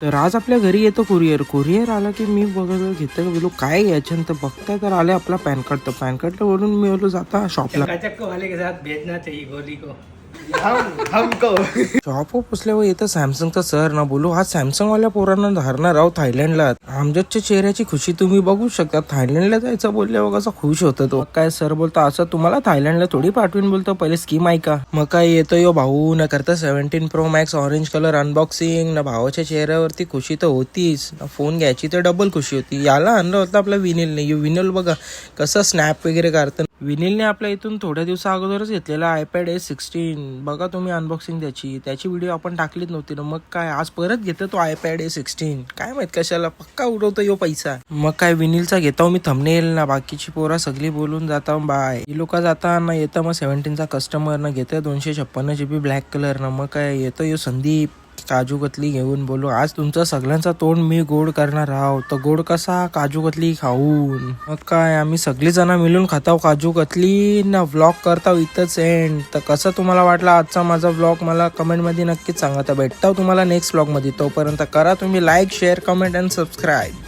तर आज आपल्या घरी येतो कुरिअर आला की मी बघत घेतं गेलो काय याच्यानंतर बघता तर आले आपला पॅन कार्ड. तर पॅन कार्ड बोलून मी बोललो जाता शॉपला. वाले के साथ भेजना चाहिए गोली को. हमको शॉपवर पोचल्यावर येतं सॅमसंगचा सर ना बोलू हा सॅमसंग वाल्या पोरांना धरणार आहो थायलंडला. आमच्याच्या चेहऱ्याची खुशी तुम्ही बघू शकता. थायलंडला जायचं बोलल्यावर कसा खुश होतं तो. काय सर बोलतो असं तुम्हाला थायलंडला थोडी पाठवून बोलतो पहिले स्कीम ऐका. मग काय येतो यो भाऊ न करता 17 Pro Max orange colour unboxing ना. भावाच्या चेहऱ्यावरती खुशी तर होतीच ना. फोन घ्यायची तर डबल खुशी होती. याला आणलं होतं आपला विनीलने. विनील बघा कसं स्नॅप वगैरे काढतं. विनीलने आपल्या इथून थोड्या दिवसा अगोदरच घेतलेला iPad A16 बघा तुम्ही अनबॉक्सिंग त्याची व्हिडिओ आपण टाकलीच नव्हती ना. मग काय आज परत घेतो तो iPad A16 काय माहित कशाला पक्का उडवतो यो पैसा. मग काय विनीलचा घेतो मी थंबनेल ना. बाकीची पोरा सगळी बोलून जाता बाय. ही लोक जाता ना येतं मग 17चा कस्टमर ना घेतं 256 GB ब्लॅक कलर ना. मग काय येतो यो संदीप काजू कतली घेऊन बोलू आज तुमचं सगळ्यांचा तोंड मी गोड करणार आहोत. तर गोड कसा काजू कतली खाऊन. मग काय आम्ही सगळी जण मिळून खाताव काजू कतली ना. व्लॉग करताव इथंच एंड. तर कसं तुम्हाला वाटला आजचा माझा व्लॉग मला कमेंट मध्ये नक्कीच सांगा. तर भेटताव तुम्हाला नेक्स्ट व्लॉग मध्ये. तोपर्यंत करा तुम्ही like share comment and subscribe.